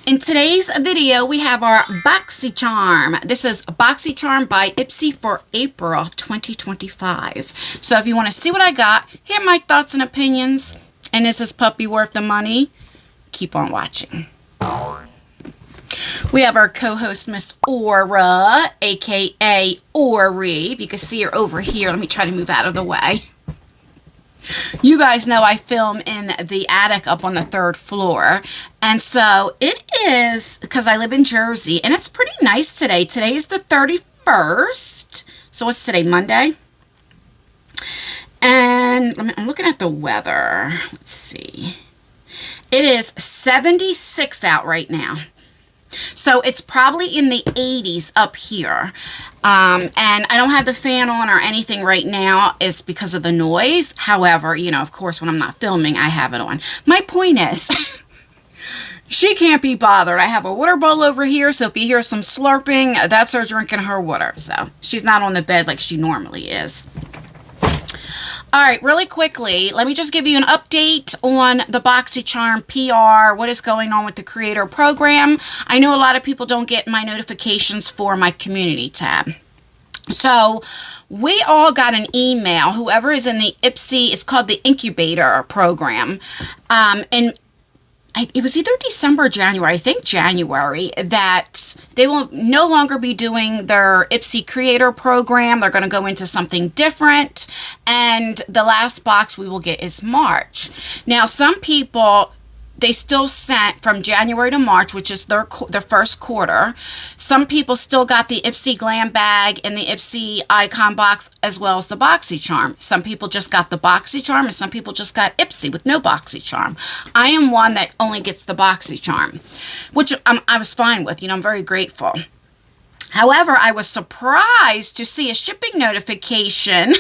In today's video, we have our Boxycharm. This is Boxycharm by Ipsy for April 2025. So if you want to see what I got, hear my thoughts and opinions, and is this puppy worth the money? Keep on watching. We have our co-host, Miss Aura, aka Ori. If you can see her over here, let me try to move out of the way. You guys know I film in the attic up on the 3rd floor. And so it is, because I live in Jersey, and it's pretty nice today. Today is the 31st. So what's today, Monday? And I'm looking at the weather. Let's see. It is 76 out right now. So it's probably in the 80s up here. And I don't have the fan on or anything right now. It's because of the noise. However, you know, of course, when I'm not filming, I have it on. My point is, she can't be bothered. I have a water bowl over here. So if you hear some slurping, that's her drinking her water. So she's not on the bed like she normally is. All right, really quickly, let me just give you an update on the Boxycharm PR, what is going on with the creator program. I know a lot of people don't get my notifications for my community tab. So we all got an email, whoever is in the Ipsy, it's called the incubator program. It was either December or January, I think January, that they will no longer be doing their Ipsy creator program. They're going to go into something different. And the last box we will get is March. Now, some people, they still sent from January to March, which is their first quarter. Some people still got the Ipsy Glam Bag and the Ipsy Icon Box as well as the Boxycharm. Some people just got the Boxycharm and some people just got Ipsy with no Boxycharm. I am one that only gets the Boxycharm, which I was fine with. You know, I'm very grateful. However, I was surprised to see a shipping notification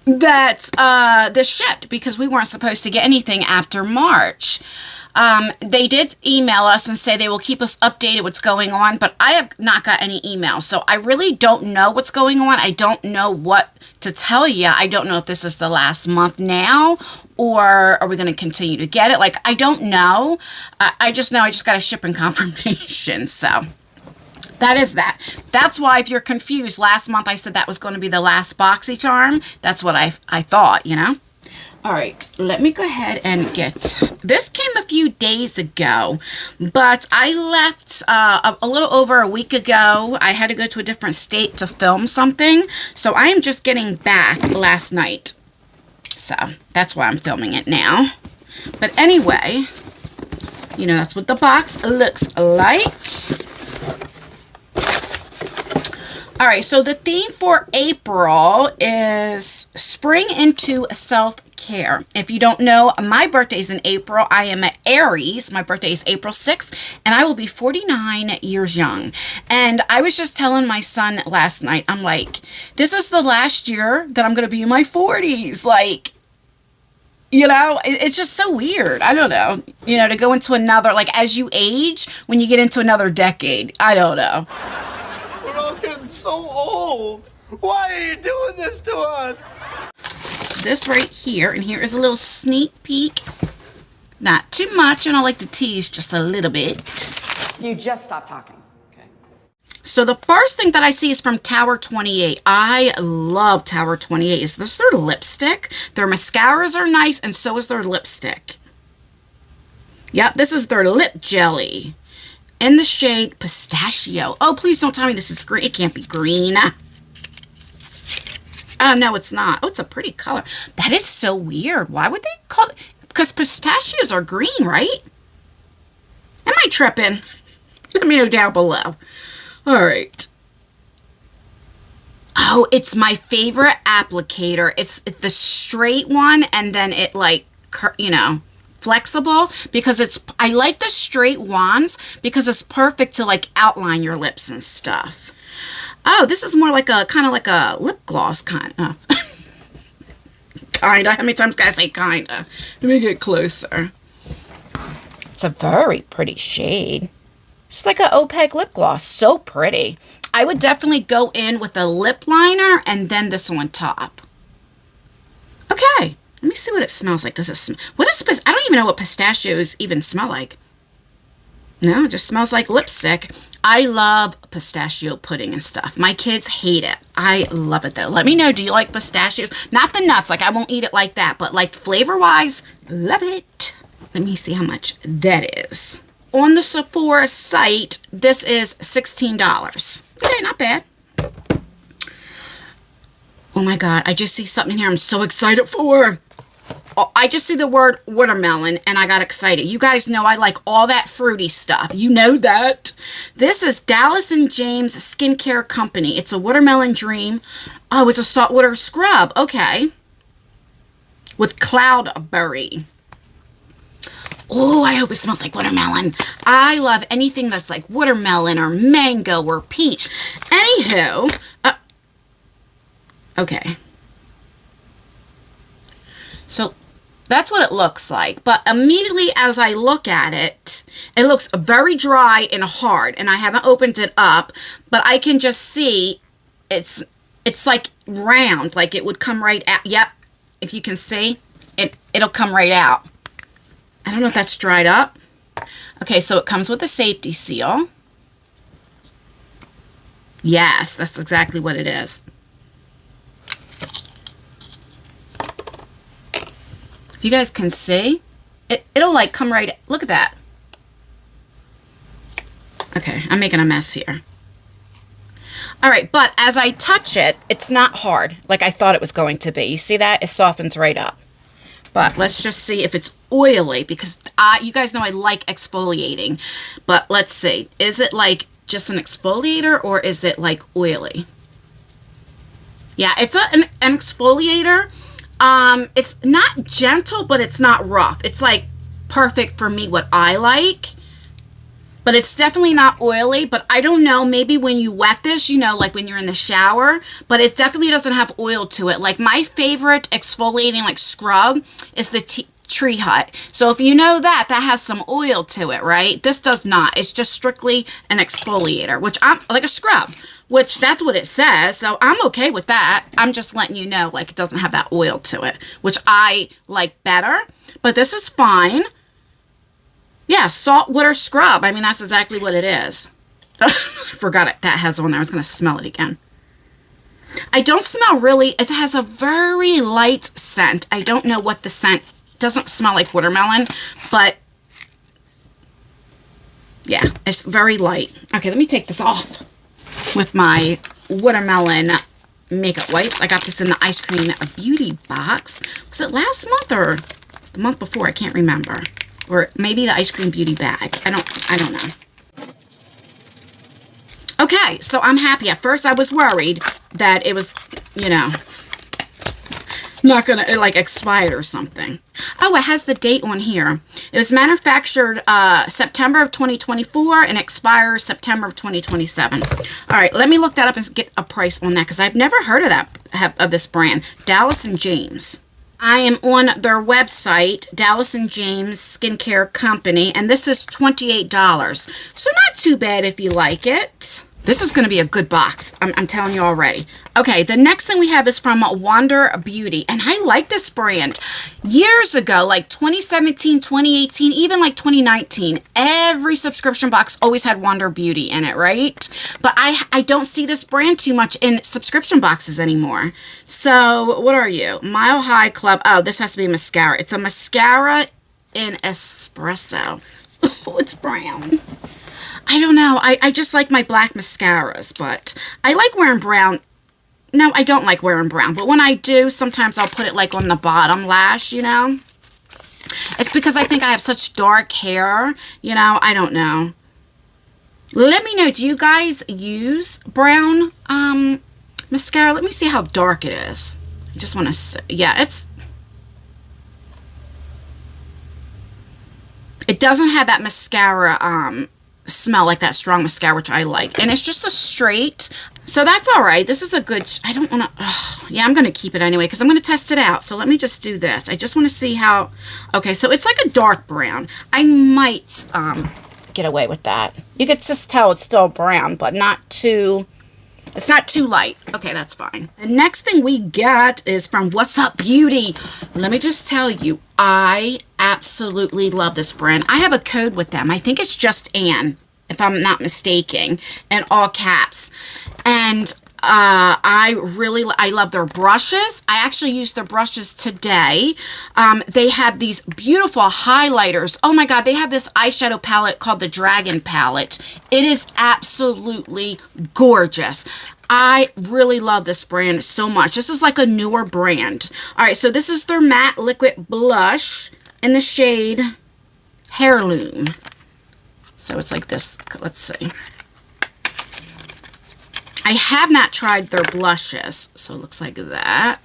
that this shipped, because we weren't supposed to get anything after March. They did email us and say they will keep us updated what's going on, but I have not got any email. So I really don't know what's going on. I don't know what to tell you. I don't know if this is the last month now, or are we going to continue to get it? Like, I don't know. I just know I just got a shipping confirmation. So that is that. That's why, if you're confused, last month I said that was going to be the last Boxycharm. That's what I thought, you know. All right, let me go ahead and get, this came a few days ago, but I left a little over a week ago. I had to go to a different state to film something, so I am just getting back last night. So that's why I'm filming it now. But anyway, you know, that's what the box looks like. All right, so the theme for April is spring into self-care. If you don't know, my birthday is in April. I am an Aries. My birthday is April 6th, and I will be 49 years young. And I was just telling my son last night, I'm like, this is the last year that I'm going to be in my 40s. Like, you know, it's just so weird. I don't know. You know, to go into another, like, as you age, when you get into another decade, I don't know. Getting so old. Why are you doing this to us? So this right here, and here is a little sneak peek. Not too much, and I like to tease just a little bit. You just stop talking. Okay. So the first thing that I see is from Tower 28. I love Tower 28. Is this their lipstick? Their mascaras are nice, and so is their lipstick. Yep, this is their lip jelly. In the shade Pistachio. Oh, please don't tell me this is green. It can't be green. Oh, no, it's not. Oh, it's a pretty color. That is so weird. Why would they call it? Because pistachios are green, right? Am I tripping? Let me know down below. All right. Oh, it's my favorite applicator. It's the straight one, and then it, like, you know, flexible, because I like the straight wands because it's perfect to, like, outline your lips and stuff. Oh, this is more like a kind of like a lip gloss kind of. Kinda. How many times can I say kinda? Let me get closer. It's a very pretty shade. It's like an opaque lip gloss. So pretty. I would definitely go in with a lip liner and then this on top. Okay. Let me see what it smells like. Does it smell? What is I don't even know what pistachios even smell like. No, it just smells like lipstick. I love pistachio pudding and stuff. My kids hate it. I love it though. Let me know, do you like pistachios? Not the nuts, like I won't eat it like that, but like flavor-wise, love it. Let me see how much that is. On the Sephora site, this is $16. Okay, not bad. Oh my God, I just see something here I'm so excited for. Oh, I just see the word watermelon and I got excited. You guys know I like all that fruity stuff. You know that. This is Dallas & James Skincare Company. It's a watermelon dream. Oh, it's a saltwater scrub. Okay. With cloudberry. Oh, I hope it smells like watermelon. I love anything that's like watermelon or mango or peach. Anywho, okay. So that's what it looks like. But immediately as I look at it, it looks very dry and hard. And I haven't opened it up, but I can just see it's like round, like it would come right out. Yep, if you can see, it'll come right out. I don't know if that's dried up. Okay, so it comes with a safety seal. Yes, that's exactly what it is. If you guys can see, it'll like come right, look at that. Okay, I'm making a mess here. All right, but as I touch it, it's not hard like I thought it was going to be. You see that? It softens right up. But let's just see if it's oily, because you guys know I like exfoliating. But let's see. Is it like just an exfoliator or is it like oily? Yeah, it's an exfoliator. It's not gentle, but it's not rough. It's like perfect for me, what I like. But it's definitely not oily. But I don't know, maybe when you wet this, you know, like when you're in the shower. But it definitely doesn't have oil to it. Like my favorite exfoliating like scrub is the Tree Hut. So if you know that, that has some oil to it, right? This does not. It's just strictly an exfoliator, which I'm like a scrub, which that's what it says. So I'm okay with that. I'm just letting you know, like it doesn't have that oil to it, which I like better. But this is fine. Yeah, saltwater scrub. I mean, that's exactly what it is. I forgot it. That has on there. I was going to smell it again. I don't smell really. It has a very light scent. I don't know what the scent. Doesn't smell like watermelon, but yeah, it's very light. Okay, let me take this off with my watermelon makeup wipes. I got this in the Ice Cream Beauty box. Was it last month or the month before? I can't remember. Or maybe the Ice Cream Beauty bag. I don't know. Okay, so I'm happy. At first I was worried that it was, you know, not gonna like expire or something. Oh, it has the date on here. It was manufactured September of 2024 and expires September of 2027. All right, let me look that up and get a price on that because I've never heard of that, of this brand, Dallas & James. I am on their website, Dallas & James Skincare Company, and this is $28. So not too bad if you like it. This is going to be a good box. I'm telling you already. Okay, the next thing we have is from Wander Beauty. And I like this brand. Years ago, like 2017, 2018, even like 2019, every subscription box always had Wander Beauty in it, right? But I don't see this brand too much in subscription boxes anymore. So, what are you? Mile High Club. Oh, this has to be mascara. It's a mascara in espresso. Oh, it's brown. I don't know. I just like my black mascaras, but I like wearing brown. No, I don't like wearing brown, but when I do, sometimes I'll put it like on the bottom lash, you know. It's because I think I have such dark hair, you know. I don't know. Let me know, do you guys use brown mascara? Let me see how dark it is. I just want to see. Yeah, it doesn't have that mascara smell like that strong mascara, which I like, and it's just a straight, so that's all right. This is a good, I don't want to, yeah, I'm going to keep it anyway because I'm going to test it out. So let me just do this. I just want to see how, okay, so it's like a dark brown. I might get away with that. You could just tell it's still brown, but not too, It's not too light. Okay, that's fine. The next thing we got is from What's Up Beauty. Let me just tell you, I absolutely love this brand. I have a code with them. I think it's just Anne, if I'm not mistaken, in all caps. And I love their brushes. I actually used their brushes today. They have these beautiful highlighters. Oh my God, they have this eyeshadow palette called the Dragon Palette. It is absolutely gorgeous. I really love this brand so much. This is like a newer brand. All right, so this is their matte liquid blush in the shade Heirloom. So it's like this. Let's see. I have not tried their blushes, so it looks like that.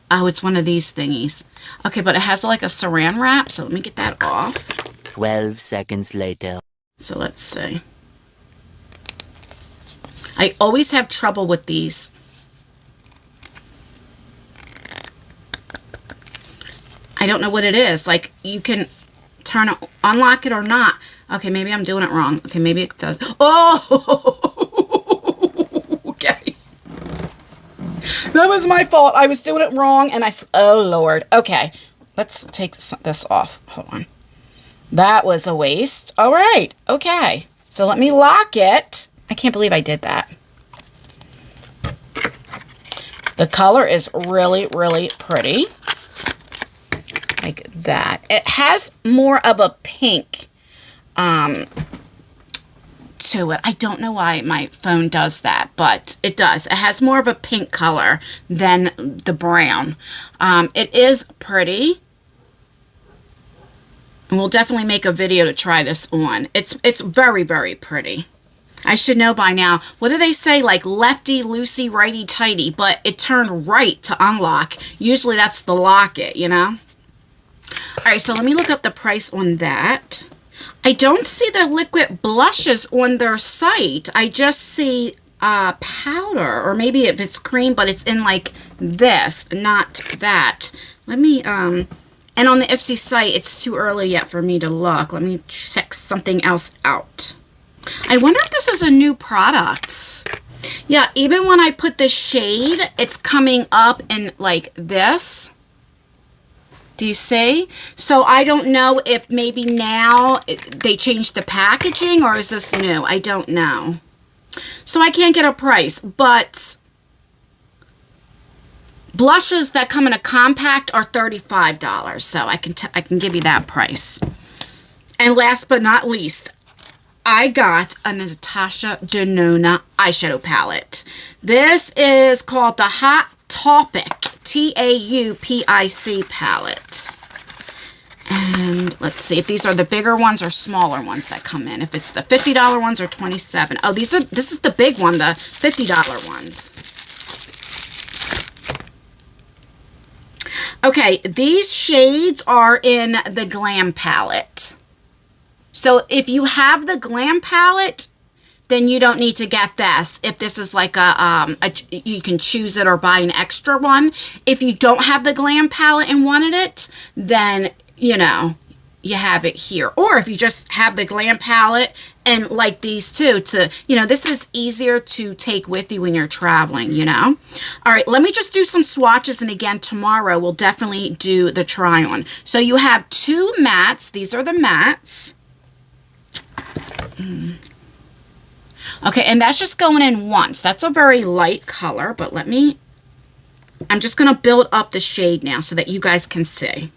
Oh, it's one of these thingies. Okay, but it has like a saran wrap, so let me get that off. 12 seconds later. So let's see. I always have trouble with these. I don't know what it is. Like, you can turn it, unlock it or not. Okay, maybe I'm doing it wrong. Okay, maybe it does. Oh! Okay. That was my fault. I was doing it wrong and oh Lord. Okay. Let's take this off. Hold on. That was a waste. All right. Okay. So let me lock it. I can't believe I did that. The color is really, really pretty. Like that. It has more of a pink to it. I don't know why my phone does that, but it does. It has more of a pink color than the brown. It is pretty. And we'll definitely make a video to try this on. It's very, very pretty. I should know by now. What do they say? Like lefty, loosey, righty, tighty, but it turned right to unlock. Usually that's the locket, you know? All right, so let me look up the price on that. I don't see the liquid blushes on their site. I just see powder, or maybe if it's cream, but it's in like this, not that. Let me, and on the Ipsy site, it's too early yet for me to look. Let me check something else out. I wonder if this is a new product. Yeah, even when I put the shade, it's coming up in like this. Do you see? So I don't know if maybe now they changed the packaging, or is this new? I don't know. So I can't get a price, but blushes that come in a compact are $35. So I can give you that price. And last but not least, I got a Natasha Denona eyeshadow palette. This is called the Hot Topic Taupic palette. And let's see if these are the bigger ones or smaller ones that come in. If it's the $50 ones or $27. Oh, this is the big one, the $50 ones. Okay, these shades are in the Glam palette. So if you have the Glam palette, then you don't need to get this. If this is like you can choose it or buy an extra one. If you don't have the Glam palette and wanted it, then, you know, you have it here. Or if you just have the Glam palette and like these two, you know, this is easier to take with you when you're traveling, you know. All right, let me just do some swatches, and again, tomorrow we'll definitely do the try on. So you have two mattes. These are the mattes. Okay, and that's just going in once. That's a very light color, but I'm just going to build up the shade now so that you guys can see.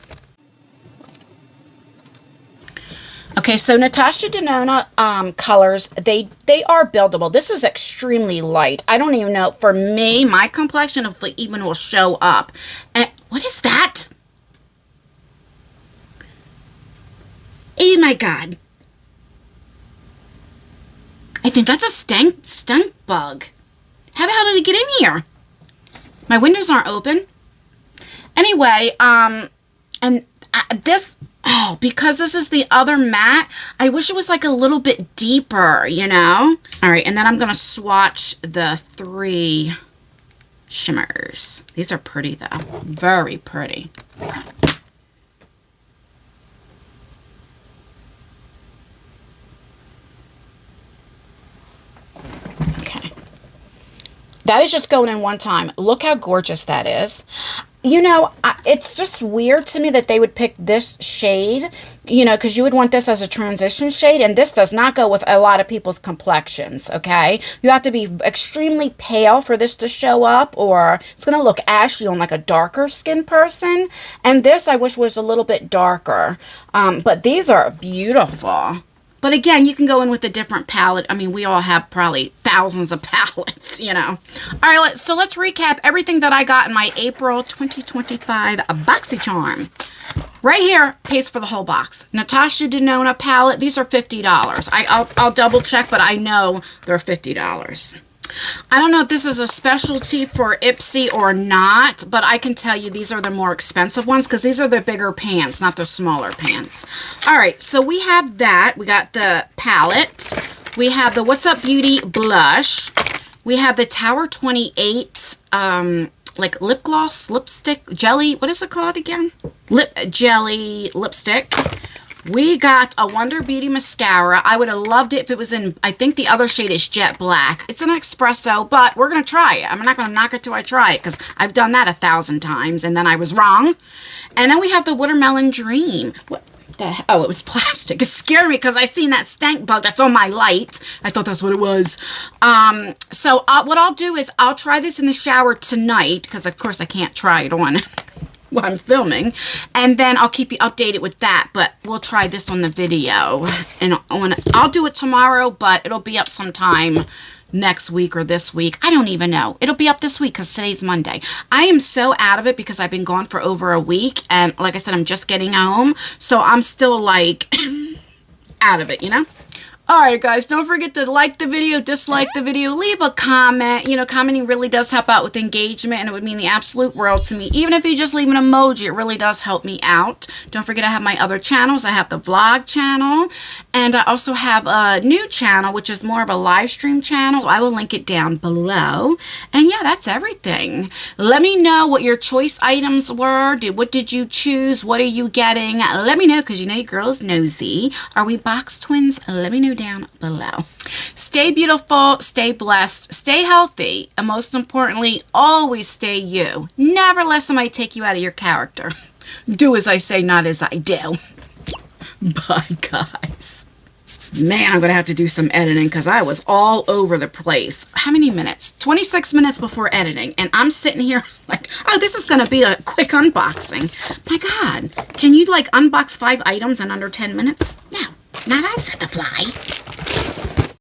Okay, so Natasha Denona colors, they are buildable. This is extremely light. I don't even know, for me, my complexion, if it even will show up. And what is that? Oh my God. I think that's a stink bug. How the hell did it get in here? My windows aren't open. Anyway, this, because this is the other matte, I wish it was like a little bit deeper, you know? All right, and then I'm going to swatch the 3 shimmers. These are pretty though. Very pretty. That is just going in one time. Look how gorgeous that is. You know, it's just weird to me that they would pick this shade, you know, because you would want this as a transition shade, and this does not go with a lot of people's complexions, okay? You have to be extremely pale for this to show up, or it's going to look ashy on like a darker skin person. And this I wish was a little bit darker, but these are beautiful. But again, you can go in with a different palette. I mean, we all have probably thousands of palettes, you know. All right, so let's recap everything that I got in my April 2025 Boxycharm. Right here pays for the whole box. Natasha Denona palette. These are $50. I'll double check, but I know they're $50. I don't know if this is a specialty for Ipsy or not, but I can tell you these are the more expensive ones because these are the bigger pans, not the smaller pans. All right, so we have that. We got the palette. We have the What's Up Beauty blush. We have the Tower 28 like lip gloss, lipstick, jelly. What is it called again? Lip jelly lipstick. We got a Wonder Beauty mascara. I would have loved it if it was in, I think the other shade is Jet Black. It's an espresso, but we're going to try it. I'm not going to knock it till I try it because I've done that 1,000 times and then I was wrong. And then we have the Watermelon Dream. What the hell? Oh, it was plastic. It scared me because I seen that stank bug that's on my light. I thought that's what it was. So what I'll do is I'll try this in the shower tonight because of course I can't try it on while I'm filming, and then I'll keep you updated with that. But we'll try this on the video, and I'll do it tomorrow, but it'll be up sometime next week or this week. I don't even know. It'll be up this week because today's Monday. I am so out of it because I've been gone for over a week, and like I said, I'm just getting home, so I'm still like out of it, you know. Alright guys, don't forget to like the video, dislike the video, leave a comment. You know, commenting really does help out with engagement, and it would mean the absolute world to me. Even if you just leave an emoji, it really does help me out. Don't forget I have my other channels. I have the vlog channel, and I also have a new channel, which is more of a live stream channel. So I will link it down below. And yeah, that's everything. Let me know what your choice items were. What did you choose? What are you getting? Let me know, because you know your girl is nosy. Are we box twins? Let me know down below. Stay beautiful, stay blessed, stay healthy, and most importantly, always stay you. Never let somebody take you out of your character. Do as I say, not as I do. Bye, guys. Man, I'm going to have to do some editing because I was all over the place. How many minutes? 26 minutes before editing, and I'm sitting here like, oh, this is going to be a quick unboxing. My God, can you like unbox 5 items in under 10 minutes? No. Not I said the fly.